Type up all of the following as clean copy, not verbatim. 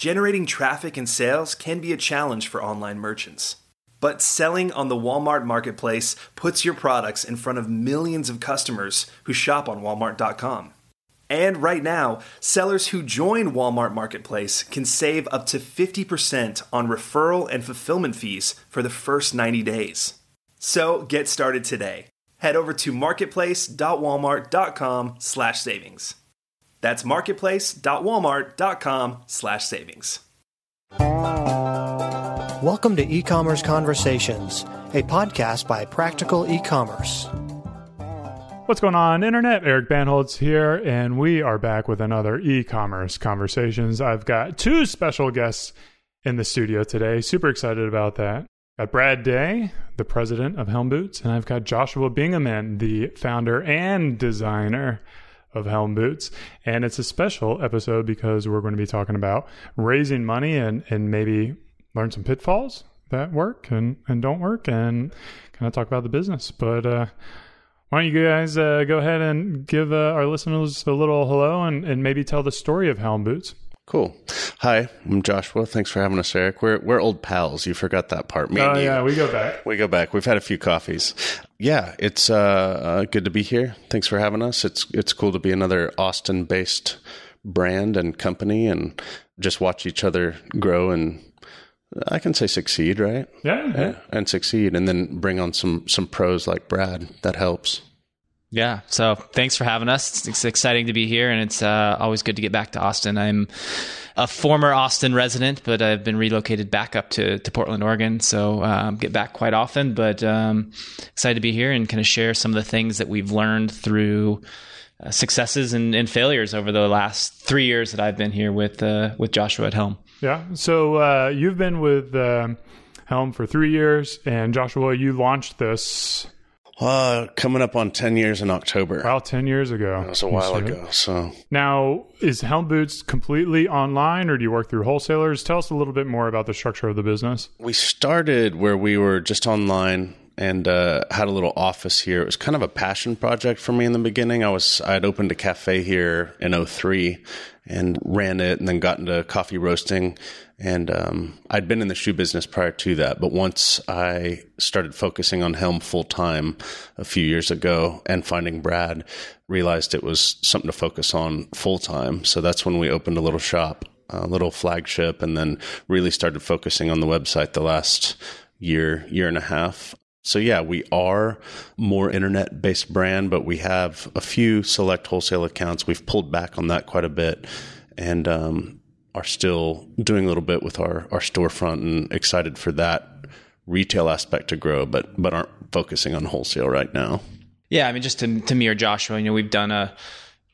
Generating traffic and sales can be a challenge for online merchants. But selling on the Walmart Marketplace puts your products in front of millions of customers who shop on Walmart.com. And right now, sellers who join Walmart Marketplace can save up to 50% on referral and fulfillment fees for the first 90 days. So get started today. Head over to marketplace.walmart.com/savings. That's marketplace.walmart.com/savings. Welcome to E-Commerce Conversations, a podcast by Practical E-Commerce. What's going on, Internet? Eric Banholtz here, and we are back with another E-Commerce Conversations. I've got two special guests in the studio today. Super excited about that. Got Brad Day, the president of Helm Boots, and I've got Joshua Bingaman, the founder and designer of Helm Boots. And it's a special episode because we're going to be talking about raising money and maybe learn some pitfalls that work and don't work, and kind of talk about the business. But why don't you guys go ahead and give our listeners a little hello and maybe tell the story of Helm Boots. Cool. Hi, I'm Joshua. Thanks for having us, Eric. We're old pals. You forgot that part. Me and you. Yeah, we go back. We go back. We've had a few coffees. Yeah, it's good to be here. Thanks for having us. It's cool to be another Austin-based brand and company and just watch each other grow and I can say succeed, right? Yeah. And succeed, and then bring on some pros like Brad. That helps. Yeah. So thanks for having us. It's exciting to be here, and it's always good to get back to Austin. I'm a former Austin resident, but I've been relocated back up to Portland, Oregon. So get back quite often, but excited to be here and kind of share some of the things that we've learned through successes and failures over the last 3 years that I've been here with Joshua at Helm. Yeah. So you've been with Helm for 3 years, and Joshua, you launched this coming up on 10 years in October. Wow, 10 years ago. That was a while ago. So now, is Helm Boots completely online, or do you work through wholesalers? Tell us a little bit more about the structure of the business. We started where we were just online and had a little office here. It was kind of a passion project for me in the beginning. I had opened a cafe here in 2003 and ran it, and then got into coffee roasting. And I'd been in the shoe business prior to that. But once I started focusing on Helm full time a few years ago and finding Brad, realized it was something to focus on full time. So that's when we opened a little shop, a little flagship, and then really started focusing on the website the last year and a half. So yeah, we are more internet-based brand, but we have a few select wholesale accounts. We've pulled back on that quite a bit, and are still doing a little bit with our storefront, and excited for that retail aspect to grow, but aren't focusing on wholesale right now. Yeah, I mean, just to mirror Joshua, we've done a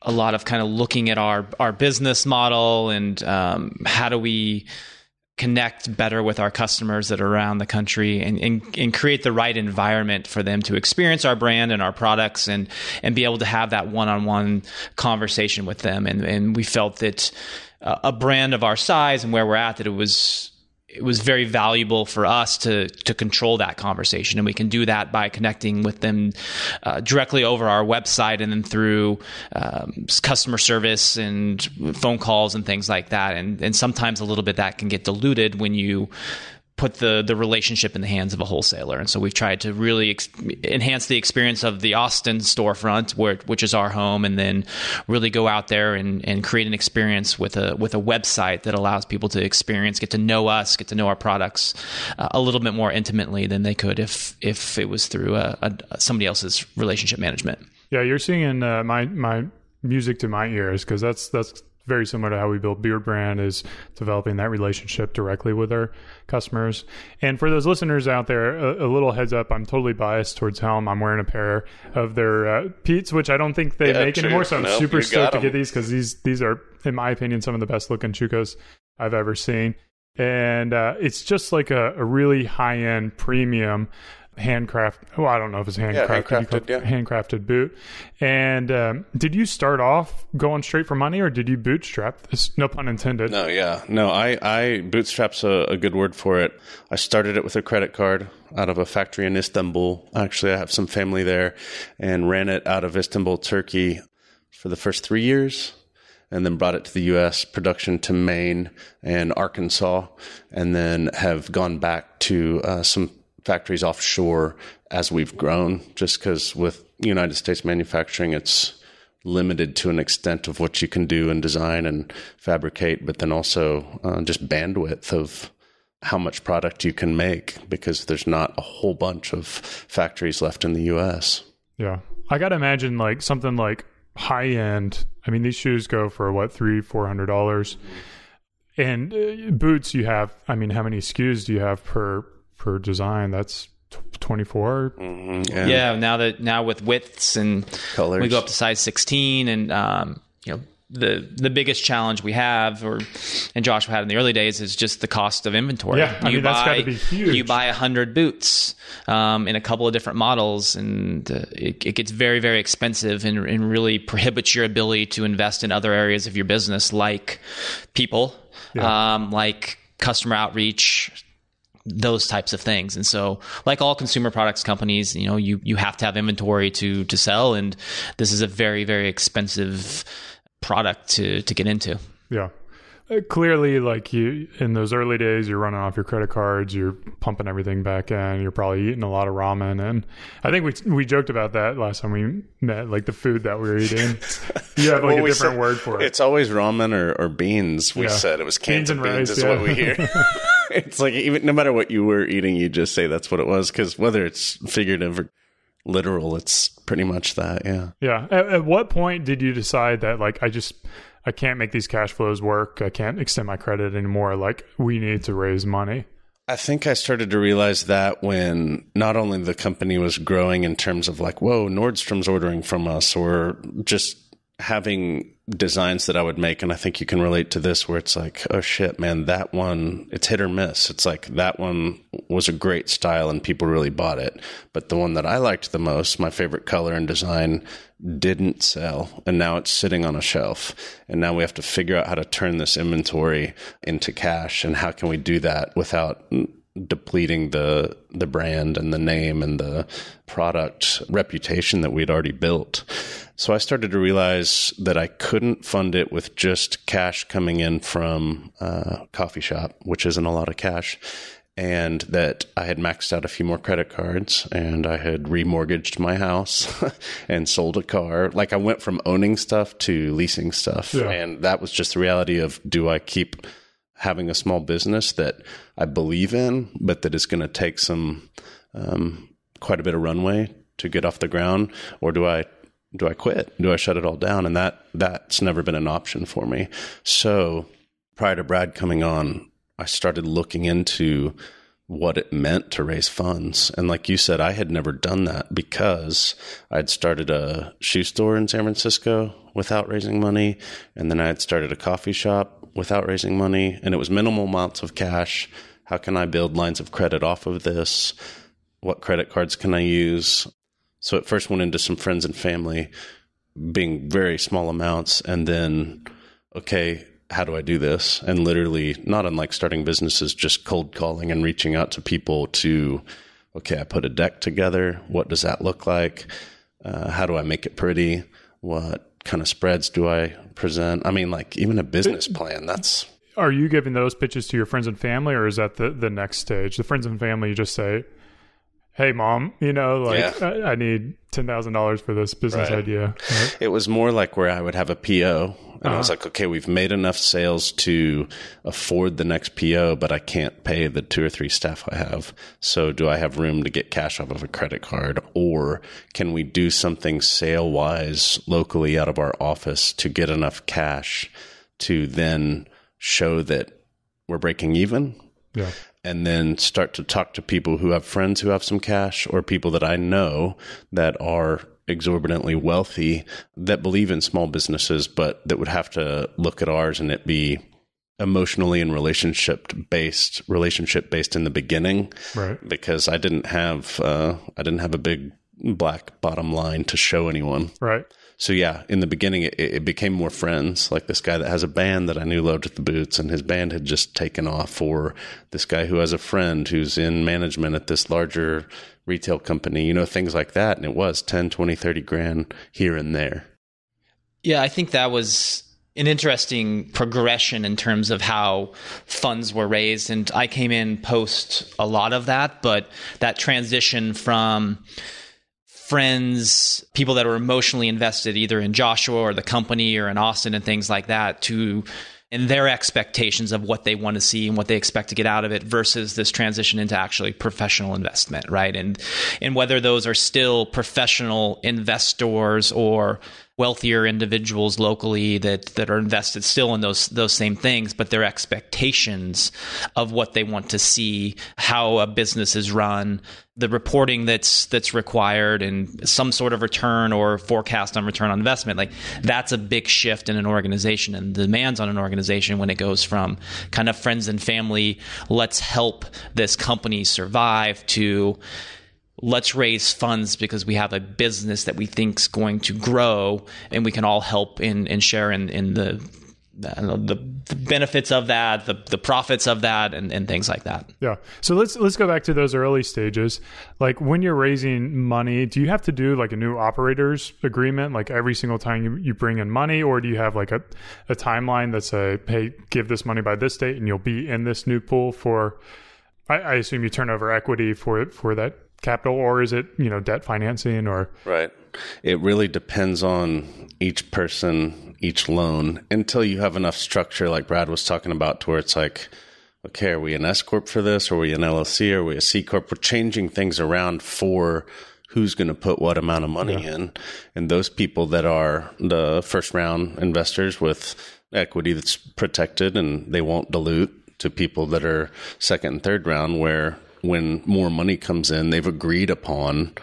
lot of kind of looking at our business model and how do we connect better with our customers that are around the country and create the right environment for them to experience our brand and our products and be able to have that one-on-one conversation with them. And we felt that a brand of our size and where we're at, that it was very valuable for us to control that conversation. And we can do that by connecting with them directly over our website and then through customer service and phone calls and things like that. And sometimes a little bit that can get diluted when you put the relationship in the hands of a wholesaler. And so we've tried to really enhance the experience of the Austin storefront, which is our home, and then really go out there and create an experience with a website that allows people to get to know us, get to know our products a little bit more intimately than they could if it was through somebody else's relationship management. Yeah, you're singing my music to my ears, because that's very similar to how we build Beard Brand, is developing that relationship directly with our customers. And for those listeners out there, a little heads up, I'm totally biased towards Helm. I'm wearing a pair of their Pete's, which I don't think they make anymore. So I'm super stoked to get these, because these are, in my opinion, some of the best looking Chukos I've ever seen. And it's just like a really high-end premium I don't know if it's handcrafted boot. And did you start off going straight for money, or did you bootstrap this? No pun intended. No, I bootstrap's a good word for it. I started it with a credit card out of a factory in Istanbul. Actually, I have some family there, and ran it out of Istanbul, Turkey for the first 3 years. and then brought it to the U.S., production to Maine and Arkansas, and then have gone back to some factories offshore as we've grown, just because with United States manufacturing, it's limited to an extent of what you can do and design and fabricate, but then also just bandwidth of how much product you can make, because there's not a whole bunch of factories left in the U.S. Yeah. I got to imagine like something like high end. I mean, these shoes go for what, $300-$400, and boots you have. I mean, how many SKUs do you have per design? That's 24. Mm-hmm. Yeah. Now with widths and colors, we go up to size 16, and the biggest challenge we have, and Joshua had in the early days, is just the cost of inventory. Yeah, I mean, that's got to be huge. You buy 100 boots in a couple of different models, and it gets very, very expensive, and really prohibits your ability to invest in other areas of your business, like people, like customer outreach, those types of things. And so, like all consumer products companies, you have to have inventory to sell, and this is a very, very expensive product to get into. Yeah. Clearly, like you, in those early days, you're running off your credit cards, you're pumping everything back in, you're probably eating a lot of ramen. And I think we joked about that last time we met, like the food that we were eating. You have like a different word for it. It's always ramen or beans. We said it was cans and beans is what we hear. It's like, even no matter what you were eating, you just say that's what it was, because whether it's figurative or literal, it's pretty much that. Yeah. At what point did you decide that, like, I can't make these cash flows work, I can't extend my credit anymore, like, we need to raise money? I think I started to realize that when not only the company was growing in terms of like, whoa, Nordstrom's ordering from us, or just having designs that I would make. And I think you can relate to this, where it's like, oh shit, man, that one, it's hit or miss. It's like, that one was a great style and people really bought it. But the one that I liked the most, my favorite color and design, didn't sell. And now it's sitting on a shelf. And now we have to figure out how to turn this inventory into cash. And how can we do that without depleting the brand and the name and the product reputation that we'd already built. So I started to realize that I couldn't fund it with just cash coming in from a coffee shop, which isn't a lot of cash, and that I had maxed out a few more credit cards, and I had remortgaged my house and sold a car. Like, I went from owning stuff to leasing stuff. Yeah. And that was just the reality of, do I keep having a small business that I believe in, but that is going to take some quite a bit of runway to get off the ground, or do I quit? Do I shut it all down? And that's never been an option for me. So prior to Brad coming on, I started looking into what it meant to raise funds. And like you said, I had never done that, because I'd started a shoe store in San Francisco without raising money. And then I had started a coffee shop without raising money, and it was minimal amounts of cash. How can I build lines of credit off of this? What credit cards can I use? So it first went into some friends and family, being very small amounts. And then, okay, how do I do this? And literally, not unlike starting businesses, just cold calling and reaching out to people to, okay, I put a deck together. What does that look like? How do I make it pretty? What kind of spreads do I present? I mean, like, even a business plan, that's... Are you giving those pitches to your friends and family, or is that the next stage? The friends and family, you just say, hey, mom, I need $10,000 for this business idea. Right? It was more like where I would have a PO, and I was like, okay, we've made enough sales to afford the next PO, but I can't pay the 2 or 3 staff I have. So do I have room to get cash off of a credit card, or can we do something sale-wise locally out of our office to get enough cash to then show that we're breaking even? Yeah. And then start to talk to people who have friends who have some cash, or people that I know that are exorbitantly wealthy, that believe in small businesses, but that would have to look at ours and it be emotionally and relationship based in the beginning. Right. Because I didn't have a big black bottom line to show anyone. Right. So yeah, in the beginning, it became more friends, like this guy that has a band that I knew loved the boots, and his band had just taken off, or this guy who has a friend who's in management at this larger retail company, things like that. And it was 10, 20, 30 grand here and there. Yeah, I think that was an interesting progression in terms of how funds were raised. And I came in post a lot of that, but that transition from friends, people that were emotionally invested either in Joshua or the company or in Austin and things like that, to and their expectations of what they want to see and what they expect to get out of it versus this transition into actually professional investment, right? And whether those are still professional investors or wealthier individuals locally that are invested still in those same things, but their expectations of what they want to see, how a business is run, the reporting that's required, and some sort of return or forecast on return on investment. Like, that's a big shift in an organization and demands on an organization when it goes from kind of friends and family, let's help this company survive, to let's raise funds because we have a business that we think is going to grow, and we can all help and share in the benefits of that, the profits of that, and things like that. Yeah. So let's go back to those early stages. Like, when you're raising money, do you have to do like a new operators agreement, like every single time you bring in money, or do you have like a timeline that's hey, give this money by this date and you'll be in this new pool for, I assume you turn over equity for that capital, or is it, debt financing or? Right. It really depends on each person, each loan, until you have enough structure like Brad was talking about, to where it's like, okay, are we an S Corp for this? Or are we an LLC? Are we a C Corp? We're changing things around for who's going to put what amount of money in. And those people that are the first round investors with equity that's protected and they won't dilute, to people that are second and third round, where when more money comes in, they've agreed upon,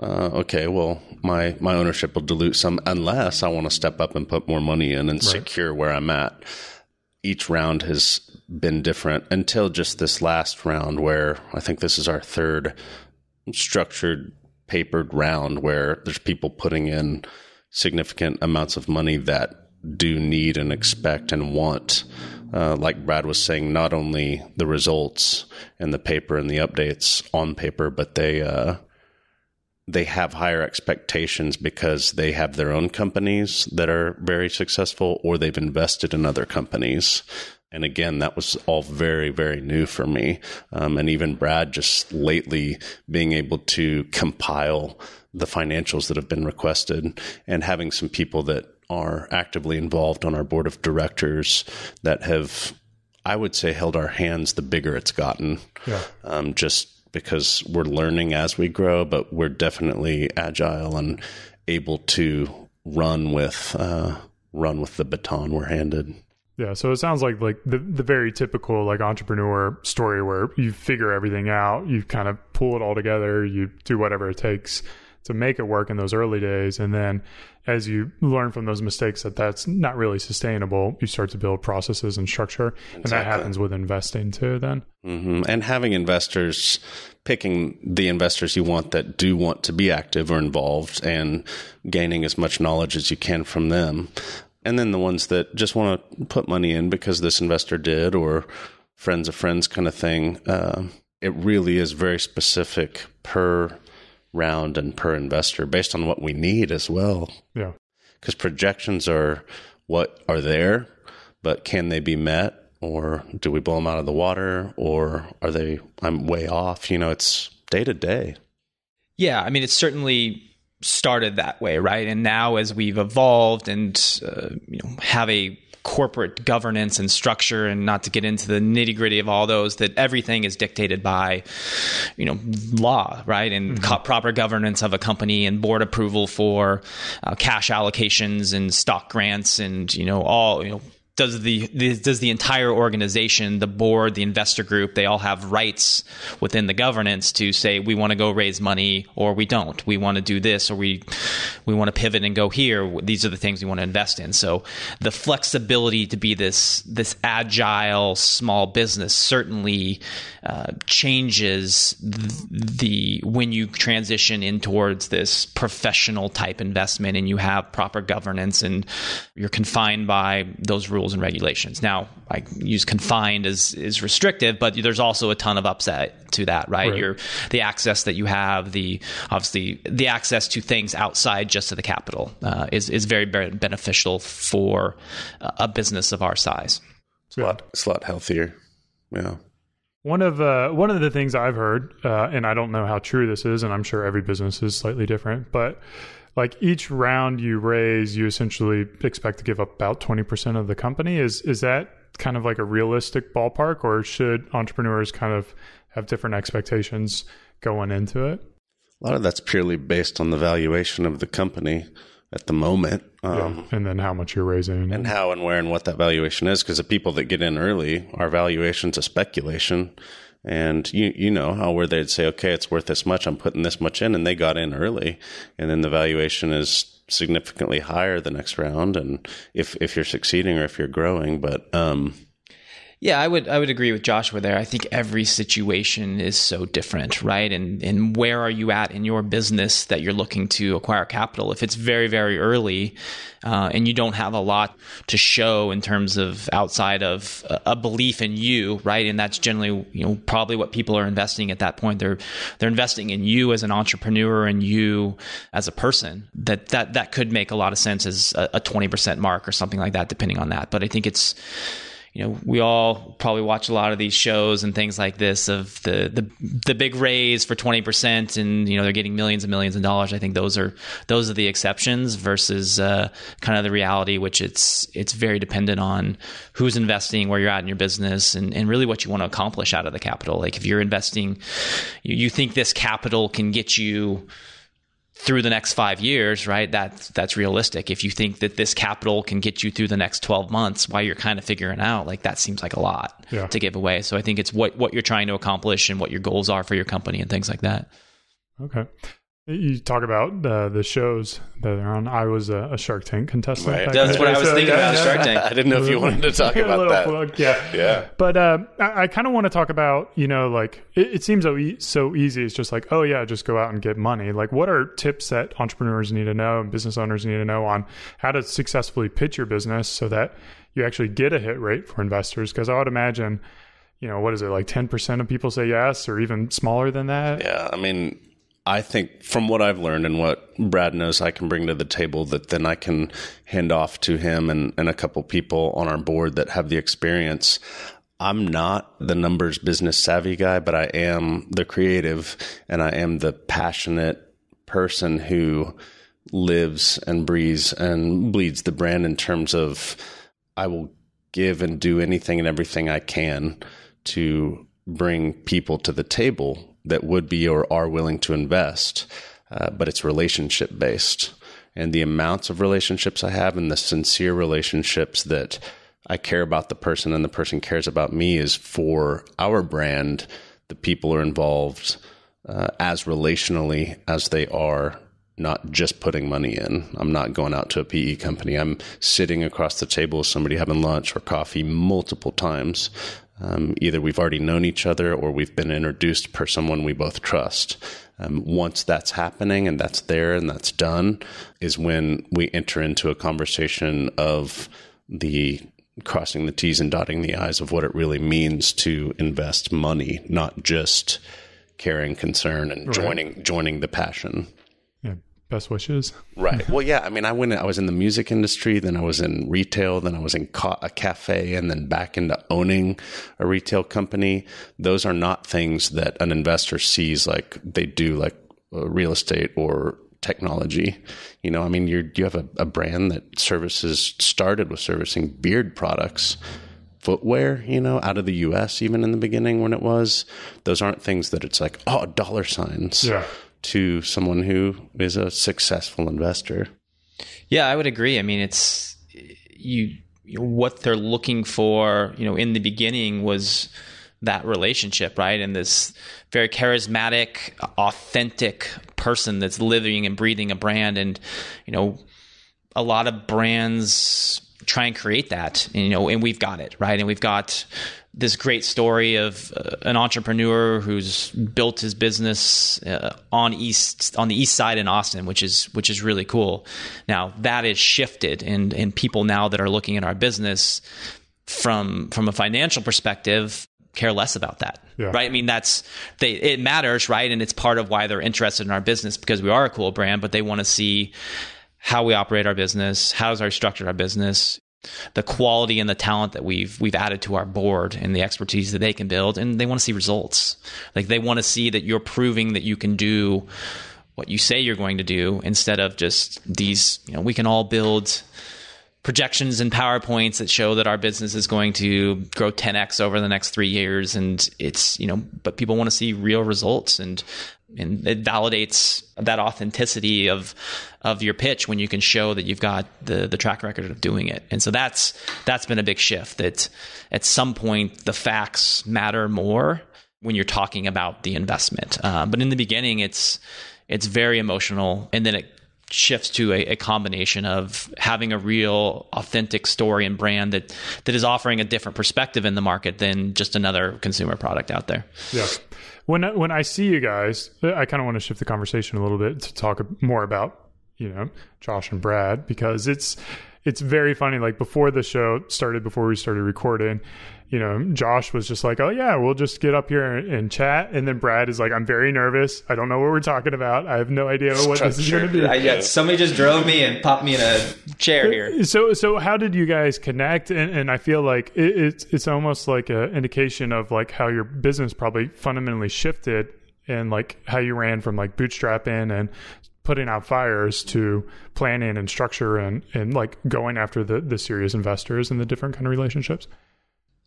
okay, well, my ownership will dilute some unless I want to step up and put more money in and secure where I'm at. Each round has been different until just this last round, where I think this is our third structured, papered round, where there's people putting in significant amounts of money that do need and expect and want, like Brad was saying, not only the results and the paper and the updates on paper, but they have higher expectations because they have their own companies that are very successful, or they've invested in other companies. And again, that was all very, very new for me. And even Brad just lately being able to compile the financials that have been requested, and having some people that are actively involved on our board of directors that have, I would say, held our hands the bigger it's gotten. Yeah. Just because we're learning as we grow, but we're definitely agile and able to run with the baton we're handed. Yeah, so it sounds like the very typical like entrepreneur story, where you figure everything out, you kind of pull it all together, you do whatever it takes to make it work in those early days. And then as you learn from those mistakes that that's not really sustainable, you start to build processes and structure. Exactly. And that happens with investing too then. Mm-hmm. And having investors, picking the investors you want that do want to be active or involved, and gaining as much knowledge as you can from them. And then the ones that just want to put money in because this investor did, or friends of friends kind of thing. It really is very specific per round and per investor, based on what we need as well. Yeah. Because projections are what are there, but can they be met, or do we blow them out of the water, or I'm way off? It's day to day. Yeah. I mean, it's certainly started that way, right? And now as we've evolved and, have a corporate governance and structure, and not to get into the nitty gritty of all those, that everything is dictated by, law, right? And proper governance of a company, and board approval for cash allocations and stock grants, and, does the entire organization, the board, the investor group, they all have rights within the governance to say, we want to go raise money, or we don't. We want to do this, or we want to pivot and go here. These are the things we want to invest in. So the flexibility to be this agile small business certainly changes when you transition in towards this professional type investment, and you have proper governance, and you're confined by those rules rules and regulations. Now, I use confined as is restrictive, but there's also a ton of upside to that, right? The access that you have, obviously the access to things outside just of the capital is very, very beneficial for a business of our size. It's a lot healthier. Yeah. One of the things I've heard, and I don't know how true this is, and I'm sure every business is slightly different, but like each round you raise, you essentially expect to give up about 20% of the company. Is that kind of like a realistic ballpark, or should entrepreneurs kind of have different expectations going into it? A lot of that's purely based on the valuation of the company at the moment. And then how much you're raising. And how and where and what that valuation is. Because the people that get in early, our valuation's a speculation. And you know how where they'd say, okay, it's worth this much, I'm putting this much in, and they got in early. And then the valuation is significantly higher the next round. And if you're succeeding or if you're growing. But yeah, I would agree with Joshua there. I think every situation is so different, right? And where are you at in your business that you're looking to acquire capital? If it's very, very early and you don't have a lot to show in terms of outside of a belief in you, right? And that's generally, probably what people are investing at that point. They're investing in you as an entrepreneur and you as a person. That could make a lot of sense as a 20% mark or something like that, depending on that. But I think it's, we all probably watch a lot of these shows and things like this of the big raise for 20% and, they're getting millions and millions of dollars. I think those are the exceptions versus kind of the reality, which it's very dependent on who's investing, where you're at in your business and really what you want to accomplish out of the capital. Like if you're investing, you think this capital can get you through the next 5 years, right? That's realistic. If you think that this capital can get you through the next 12 months while you're kind of figuring out, like that seems like a lot to give away. So I think it's what you're trying to accomplish and what your goals are for your company and things like that. Okay. You talk about the shows that they're on. I was a Shark Tank contestant. Right. That's what I was thinking about, Shark Tank. I didn't know if you wanted to talk about that. Plug. Yeah. But I kind of want to talk about, like it seems so easy. It's just like, oh yeah, just go out and get money. Like what are tips that entrepreneurs need to know and business owners need to know on how to successfully pitch your business so that you actually get a hit rate for investors? Because I would imagine, what is it, like 10% of people say yes or even smaller than that? Yeah. I mean, I think from what I've learned and what Brad knows I can bring to the table, that then I can hand off to him and a couple people on our board that have the experience. I'm not the numbers business savvy guy, but I am the creative and I am the passionate person who lives and breathes and bleeds the brand in terms of I will give and do anything and everything I can to bring people to the table that would be or are willing to invest, but it's relationship based. And the amounts of relationships I have and the sincere relationships that I care about the person and the person cares about me is for our brand. The people are involved as relationally as they are not just putting money in. I'm not going out to a PE company. I'm sitting across the table with somebody having lunch or coffee multiple times. Either we've already known each other or we've been introduced per someone we both trust. Once that's happening and that's there and that's done is when we enter into a conversation of the crossing the T's and dotting the I's of what it really means to invest money, not just caring, concern, and joining the passion. Yeah. Best wishes. Right. Well, yeah. I mean, I was in the music industry, then I was in retail, then I was in a cafe, and then back into owning a retail company. Those are not things that an investor sees like they do like real estate or technology. I mean, you have a brand that started with servicing beard products, footwear, out of the US, even in the beginning when it was. Those aren't things that it's like, dollar signs. Yeah. To someone who is a successful investor. Yeah, I would agree. I mean, it's what they're looking for, in the beginning was that relationship, right? And this very charismatic, authentic person that's living and breathing a brand. And, a lot of brands try and create that, and we've got it, right? And we've got this great story of an entrepreneur who's built his business on the east side in Austin, which is really cool. Now that is shifted, and people now that are looking at our business from a financial perspective care less about that, right? I mean, it matters, right? And it's part of why they're interested in our business, because we are a cool brand, but they want to see how we operate our business, how's our structure our business, the quality and the talent that we've added to our board, and the expertise that they can build, and they want to see results. Like, they want to see that you're proving that you can do what you say you're going to do, instead of just these, we can all build projections and PowerPoints that show that our business is going to grow 10x over the next 3 years. And it's, but people want to see real results, and it validates that authenticity of your pitch when you can show that you've got the track record of doing it. And so that's been a big shift, that at some point the facts matter more when you're talking about the investment. But in the beginning, it's very emotional. And then it shifts to a combination of having a real authentic story and brand that is offering a different perspective in the market than just another consumer product out there. Yeah. When I see you guys, I kind of want to shift the conversation a little bit to talk more about, Josh and Brad, because it's very funny. Like, before the show started, before we started recording, Josh was just like, oh yeah, we'll just get up here and chat. And then Brad is like, I'm very nervous. I don't know what we're talking about. I have no idea what this is going to be. Somebody just drove me and popped me in a chair here. So how did you guys connect? And I feel like it's almost like an indication of like how your business probably fundamentally shifted, and like how you ran from like bootstrapping and putting out fires to planning and structure and like going after the serious investors and the different kind of relationships.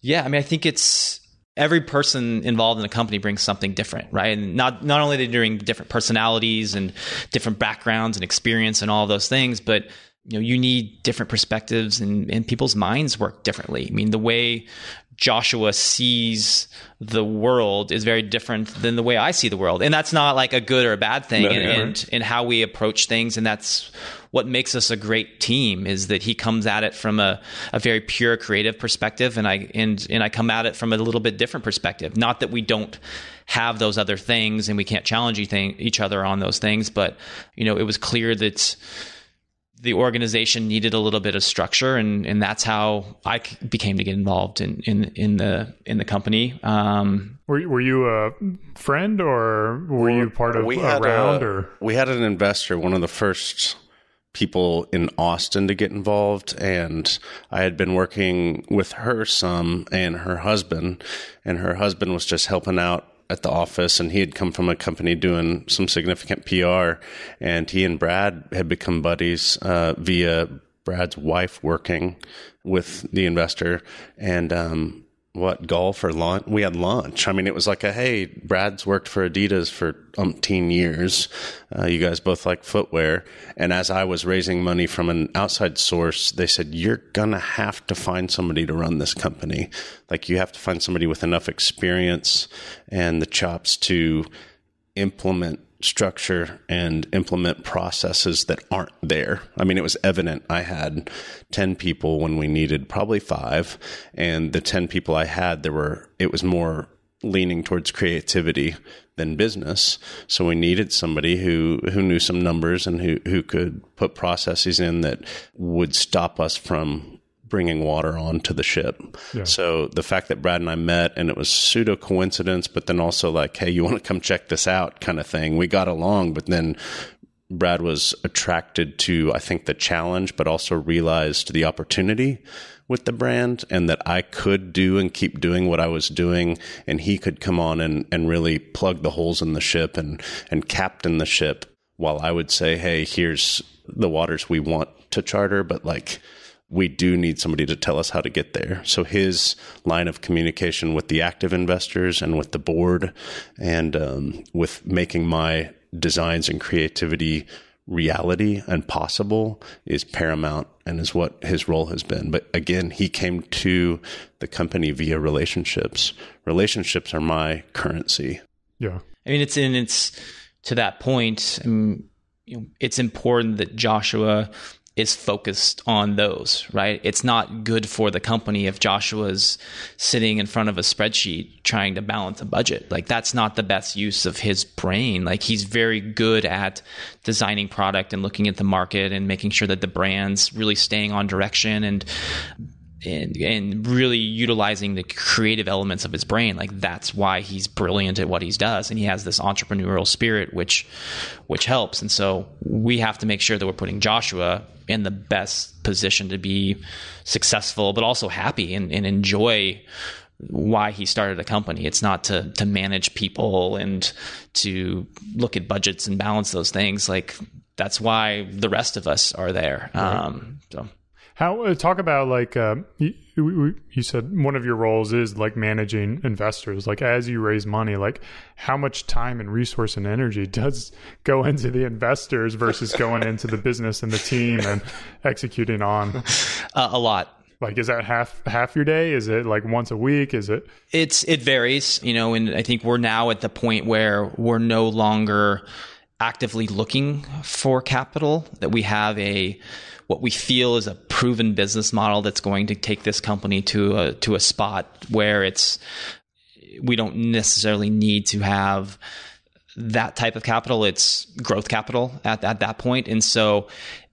Yeah, I mean, I think it's every person involved in the company brings something different, right? And not only are they doing different personalities and different backgrounds and experience and all of those things, but you need different perspectives, and people's minds work differently. I mean, the way Joshua sees the world is very different than the way I see the world. And that's not like a good or a bad thing, and how we approach things. And that's what makes us a great team, is that he comes at it from a very pure creative perspective, and I come at it from a little bit different perspective. Not that we don't have those other things and we can't challenge each other on those things, but it was clear that the organization needed a little bit of structure, and that's how I became to get involved in the company. Were you a friend, or were you part of a round? Or we had an investor, one of the first people in Austin to get involved, and I had been working with her some and her husband was just helping out at the office, and he had come from a company doing some significant PR, and he and Brad had become buddies via Brad's wife working with the investor. And golf or lunch? We had lunch. I mean, it was like hey, Brad's worked for Adidas for umpteen years. You guys both like footwear. And as I was raising money from an outside source, they said, you're going to have to find somebody to run this company. Like, you have to find somebody with enough experience and the chops to implement structure and implement processes that aren't there. I mean, it was evident I had 10 people when we needed probably 5. And the 10 people I had, it was more leaning towards creativity than business. So we needed somebody who knew some numbers and who could put processes in that would stop us from bringing water onto the ship. Yeah. So the fact that Brad and I met, and it was pseudo coincidence, but then also like, hey, you want to come check this out kind of thing. We got along, but then Brad was attracted to, I think, the challenge, but also realized the opportunity with the brand, and that I could do and keep doing what I was doing, and he could come on and really plug the holes in the ship and captain the ship, while I would say, hey, here's the waters we want to charter, but like, we do need somebody to tell us how to get there. So his line of communication with the active investors and with the board, and with making my designs and creativity reality and possible, is paramount, and is what his role has been. But again, he came to the company via relationships. Relationships are my currency. Yeah. I mean, it's to that point. It's important that Joshua is focused on those, right? It's not good for the company if Joshua's sitting in front of a spreadsheet trying to balance a budget. Like, that's not the best use of his brain. Like, he's very good at designing product and looking at the market and making sure that the brand's really staying on direction and really utilizing the creative elements of his brain. Like, that's why he's brilliant at what he does. And he has this entrepreneurial spirit, which helps. And so we have to make sure that we're putting Joshua in the best position to be successful, but also happy and enjoy why he started a company. It's not to manage people and to look at budgets and balance those things. Like, that's why the rest of us are there. Right. How talk about like you said one of your roles is like managing investors. Like, as you raise money, like how much time and resource and energy does go into the investors versus going into the business and the team and executing on? A lot. Like, is that half your day? Is it like once a week? Is it? It varies, and I think we're now at the point where we're no longer actively looking for capital, that we have what we feel is a proven business model that's going to take this company to a spot where we don't necessarily need to have that type of capital. It's growth capital at that point. And so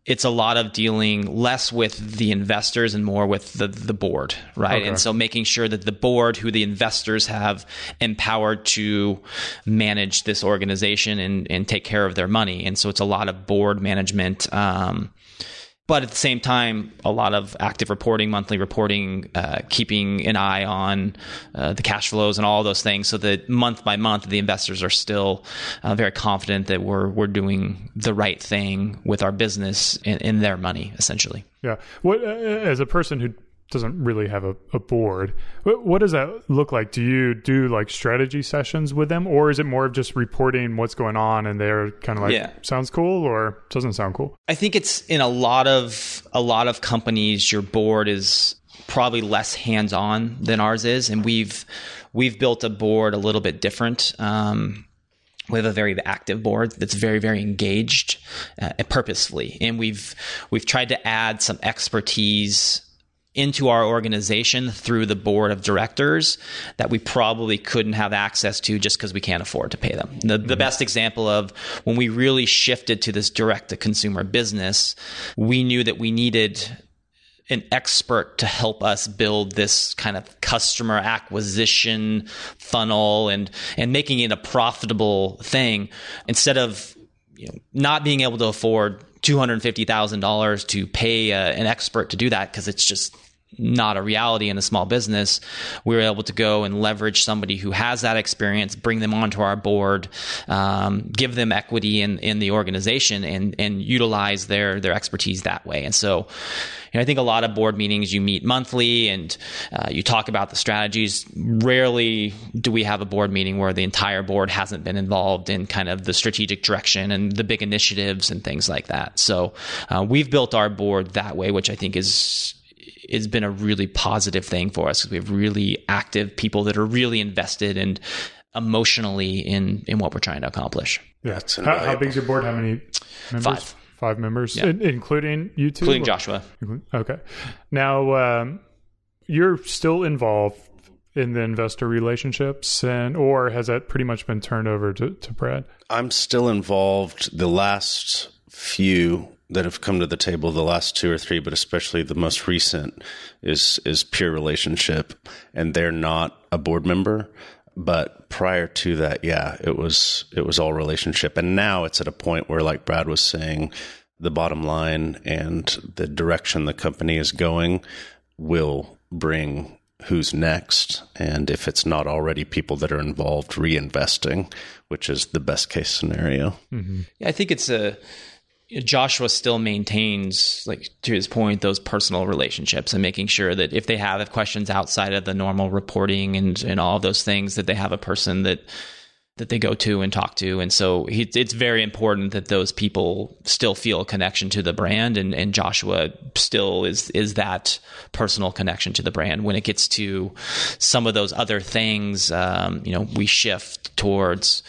it's a lot of dealing less with the investors and more with the board, right? Okay. And so making sure that the board, who the investors have empowered to manage this organization and take care of their money. And so it's a lot of board management, but at the same time, a lot of active reporting, monthly reporting, keeping an eye on the cash flows and all those things, so that month by month, the investors are still very confident that we're doing the right thing with our business in their money, essentially. Yeah. What as a person who doesn't really have a board, what does that look like? Do you do like strategy sessions with them, or is it more of just reporting what's going on and they're kind of like, sounds cool or doesn't sound cool? I think it's in a lot of companies, your board is probably less hands-on than ours is. And we've built a board a little bit different. We have a very active board that's very, very engaged purposefully. And we've tried to add some expertise into our organization through the board of directors that we probably couldn't have access to just because we can't afford to pay them. The best example of when we really shifted to this direct-to-consumer business, we knew that we needed an expert to help us build this kind of customer acquisition funnel and making it a profitable thing, instead of not being able to afford $250,000 to pay an expert to do that, because it's just not a reality in a small business. We were able to go and leverage somebody who has that experience, bring them onto our board, give them equity in the organization, and utilize their expertise that way. And so, I think a lot of board meetings, you meet monthly and you talk about the strategies. Rarely do we have a board meeting where the entire board hasn't been involved in kind of the strategic direction and the big initiatives and things like that. So we've built our board that way, which I think has been a really positive thing for us, because we have really active people that are really invested and emotionally in what we're trying to accomplish. Yeah. How big is your board? How many members? 5 members, yeah. Including you two? Including Joshua. Okay. Now, you're still involved in the investor relationships, or has that pretty much been turned over to Brad? I'm still involved. The last few that have come to the table, the last 2 or 3, but especially the most recent, is peer relationship, and they're not a board member. But prior to that, it was all relationship. And now it's at a point where, like Brad was saying, the bottom line and the direction the company is going will bring who's next. And if it's not already people that are involved, reinvesting, which is the best case scenario. Mm-hmm. Yeah, I think it's Joshua still maintains, like, to his point, those personal relationships, and making sure that if they have questions outside of the normal reporting and all of those things, that they have a person that they go to and talk to. And so it's very important that those people still feel a connection to the brand, and Joshua still is that personal connection to the brand. When it gets to some of those other things, we shift towards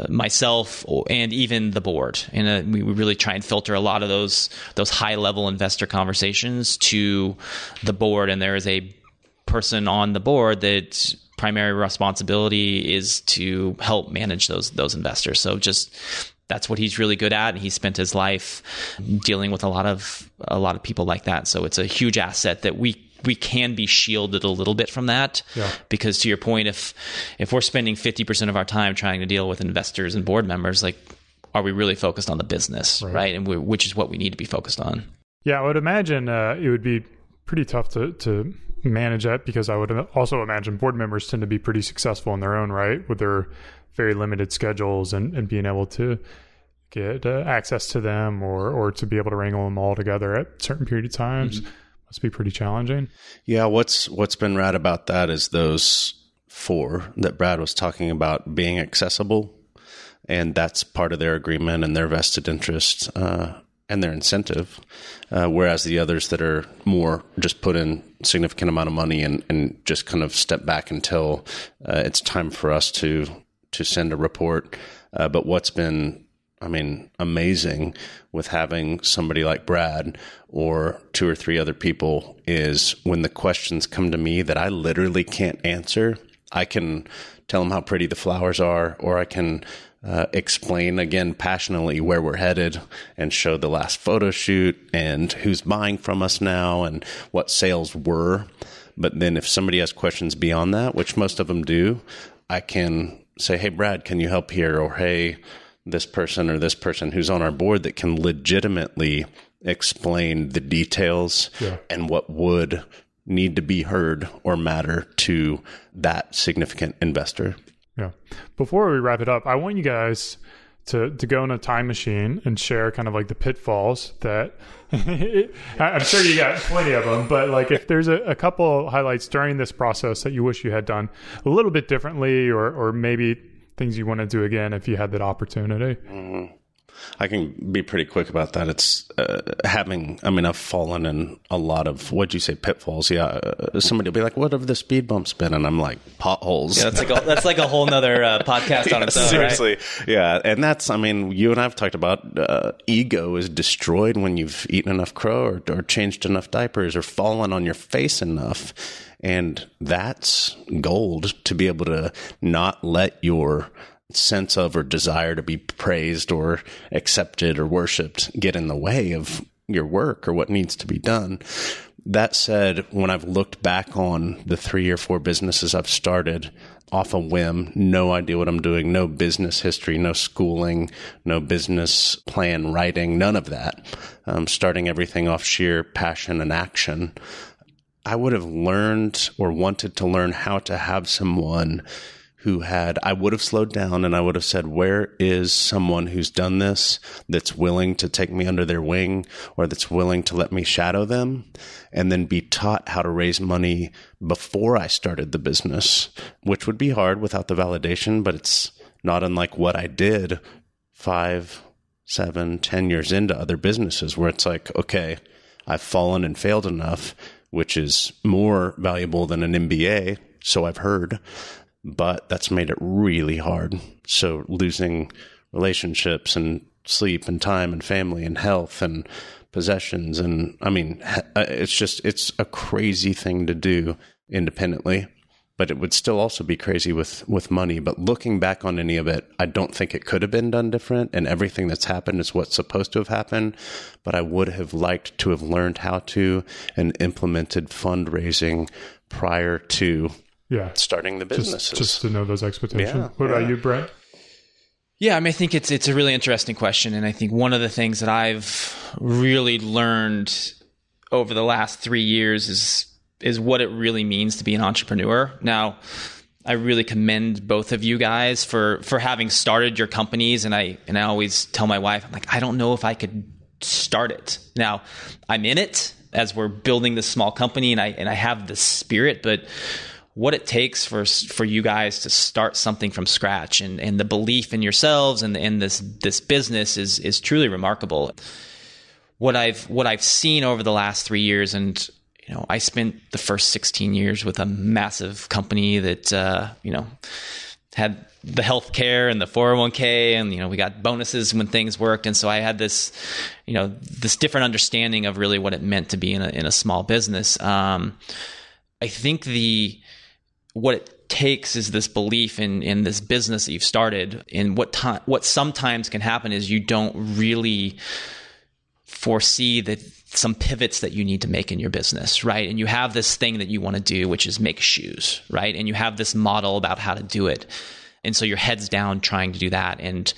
myself and even the board. And we really try and filter a lot of those high level investor conversations to the board. And there is a person on the board that primary responsibility is to help manage those investors. So just that's what he's really good at. And he spent his life dealing with a lot of people like that. So it's a huge asset that we can be shielded a little bit from that. Yeah. Because to your point, if we're spending 50% of our time trying to deal with investors and board members, like, are we really focused on the business, right? And which is what we need to be focused on. Yeah, I would imagine it would be pretty tough to manage that, because I would also imagine board members tend to be pretty successful in their own right with their very limited schedules and being able to get access to them or to be able to wrangle them all together at certain period of times. Mm-hmm. Must be pretty challenging. Yeah, what's been rad about that is those 4 that Brad was talking about being accessible, and that's part of their agreement and their vested interest and their incentive, whereas the others that are more just put in significant amount of money and just kind of step back until it's time for us to send a report. But what's been amazing with having somebody like Brad or 2 or 3 other people is when the questions come to me that I literally can't answer, I can tell them how pretty the flowers are, or I can explain again passionately where we're headed and show the last photo shoot and who's buying from us now and what sales were. But then if somebody has questions beyond that, which most of them do, I can say, hey, Brad, can you help here? Or, hey, this person or this person who's on our board that can legitimately explain the details and what would need to be heard or matter to that significant investor. Yeah. Before we wrap it up, I want you guys to go in a time machine and share kind of like the pitfalls that I'm sure you got plenty of them, but like if there's a couple highlights during this process that you wish you had done a little bit differently, or maybe things you want to do again if you had that opportunity. Mm-hmm. I can be pretty quick about that. It's I've fallen in a lot of, what'd you say, pitfalls? Yeah. Somebody will be like, what have the speed bumps been? And I'm like, potholes. Yeah, that's like a whole nother podcast on its own, seriously. Right? Yeah. And that's, you and I have talked about ego is destroyed when you've eaten enough crow or changed enough diapers or fallen on your face enough. And that's gold, to be able to not let your sense of or desire to be praised or accepted or worshipped get in the way of your work or what needs to be done. That said, when I've looked back on the 3 or 4 businesses I've started off a whim, no idea what I'm doing, no business history, no schooling, no business plan writing, none of that, starting everything off sheer passion and action, I would have learned or wanted to learn how to have someone I would have slowed down and I would have said, where is someone who's done this that's willing to take me under their wing or that's willing to let me shadow them, and then be taught how to raise money before I started the business, which would be hard without the validation, but it's not unlike what I did 5, 7, 10 years into other businesses where it's like, okay, I've fallen and failed enough, which is more valuable than an MBA, so I've heard. But that's made it really hard. So losing relationships and sleep and time and family and health and possessions. And it's a crazy thing to do independently, but it would still also be crazy with money. But looking back on any of it, I don't think it could have been done different. And everything that's happened is what's supposed to have happened. But I would have liked to have learned how to and implemented fundraising prior to starting the businesses. Just to know those expectations. Yeah, what about you, Brad? Yeah, I think it's a really interesting question. And I think one of the things that I've really learned over the last 3 years is what it really means to be an entrepreneur. Now, I really commend both of you guys for having started your companies. And I always tell my wife, I'm like, I don't know if I could start it. Now, I'm in it as we're building this small company and I have the spirit, but what it takes for you guys to start something from scratch and the belief in yourselves and this business is truly remarkable. What I've seen over the last 3 years, and I spent the first 16 years with a massive company that had the healthcare and the 401k, and we got bonuses when things worked, and so I had this this different understanding of really what it meant to be in a small business. I think what it takes is this belief in this business that you've started. And what sometimes can happen is you don't really foresee that some pivots that you need to make in your business, right? And you have this thing that you want to do, which is make shoes, right? And you have this model about how to do it. And so your head's down trying to do that, and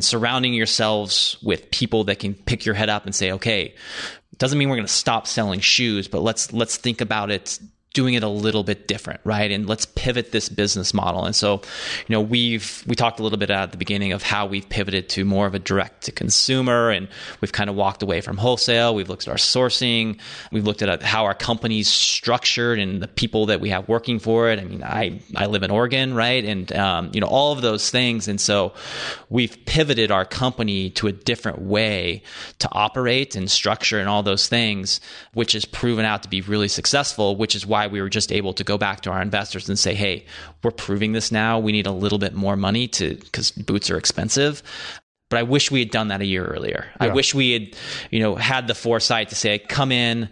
surrounding yourselves with people that can pick your head up and say, okay, doesn't mean we're going to stop selling shoes, but let's think about it, doing it a little bit different, right? And let's pivot this business model. And so, we talked a little bit at the beginning of how we've pivoted to more of a direct to consumer, and we've kind of walked away from wholesale. We've looked at our sourcing. We've looked at how our company's structured and the people that we have working for it. I mean, I live in Oregon, right? And, all of those things. And so we've pivoted our company to a different way to operate and structure and all those things, which has proven out to be really successful, which is why we were just able to go back to our investors and say, hey, we're proving this now. We need a little bit more money because boots are expensive. But I wish we had done that a year earlier. Yeah. I wish we had, had the foresight to say, come in,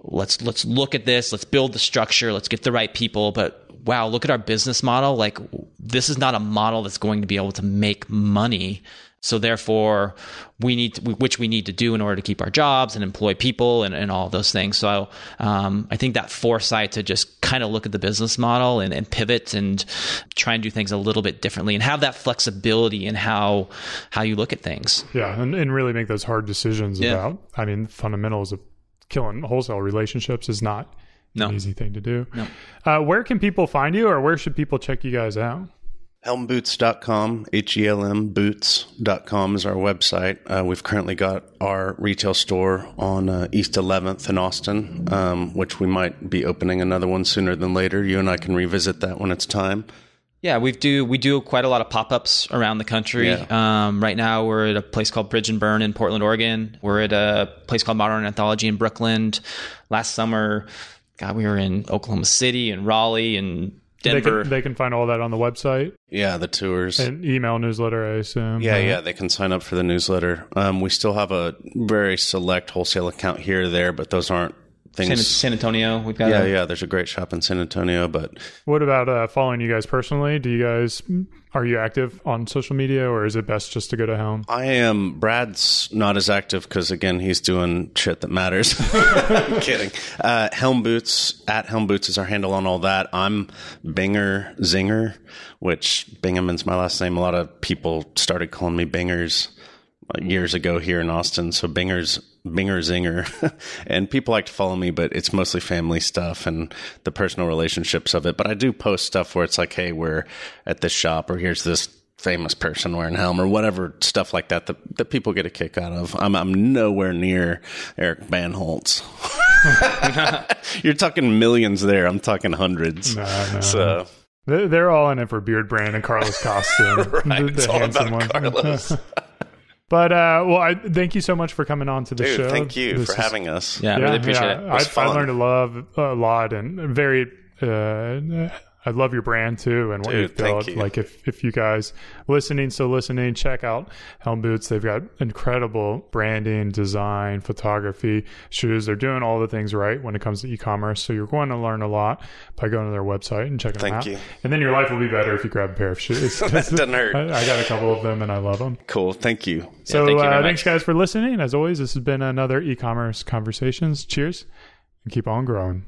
let's look at this, let's build the structure, let's get the right people. But wow, look at our business model. Like, this is not a model that's going to be able to make money. So therefore, we need to do in order to keep our jobs and employ people and all of those things. So I think that foresight to just kind of look at the business model and pivot and try and do things a little bit differently and have that flexibility in how you look at things. Yeah, and really make those hard decisions about, fundamentals of killing wholesale relationships is not an easy thing to do. No. Where can people find you, or where should people check you guys out? HelmBoots.com, HELM Boots.com is our website. We've currently got our retail store on East 11th in Austin, which we might be opening another one sooner than later. You and I can revisit that when it's time. Yeah, we do quite a lot of pop-ups around the country. Yeah. Right now, we're at a place called Bridge and Burn in Portland, Oregon. We're at a place called Modern Anthology in Brooklyn. Last summer, we were in Oklahoma City and Raleigh and Denver. They can find all that on the website. Yeah, the tours. And email newsletter, I assume. Yeah, they can sign up for the newsletter. We still have a very select wholesale account here or there, but those aren't things. San Antonio, we've got. Yeah, there's a great shop in San Antonio. But what about following you guys personally? Are you active on social media, or is it best just to go to Helm? I am. Brad's not as active because, again, he's doing shit that matters. I'm kidding. Helm Boots, at Helm Boots is our handle on all that. I'm Binger Zinger, which Bingaman's my last name. A lot of people started calling me Bingers years ago here in Austin. So Binger Zinger. And people like to follow me, but it's mostly family stuff and the personal relationships of it. But I do post stuff where it's like, hey, we're at this shop, or here's this famous person wearing Helm, or whatever stuff like that people get a kick out of. I'm nowhere near Eric Banholtz. You're talking millions there. I'm talking hundreds. No. So they're all in it for Beard Brand and Carlos costume. Right. It's all about Carlos. But I thank you so much for coming on to the show. Thank you for having us. Yeah, I really appreciate it. I learned a lot, and very. I love your brand too, and what you've built. Like if you guys still listening, check out Helm Boots. They've got incredible branding, design, photography, shoes. They're doing all the things right when it comes to e-commerce. So you're going to learn a lot by going to their website and checking them out. Thank you. And then your life will be better if you grab a pair of shoes. That doesn't hurt. I got a couple of them and I love them. Cool. Thank you. So thanks guys for listening. As always, this has been another e-commerce conversations. Cheers and keep on growing.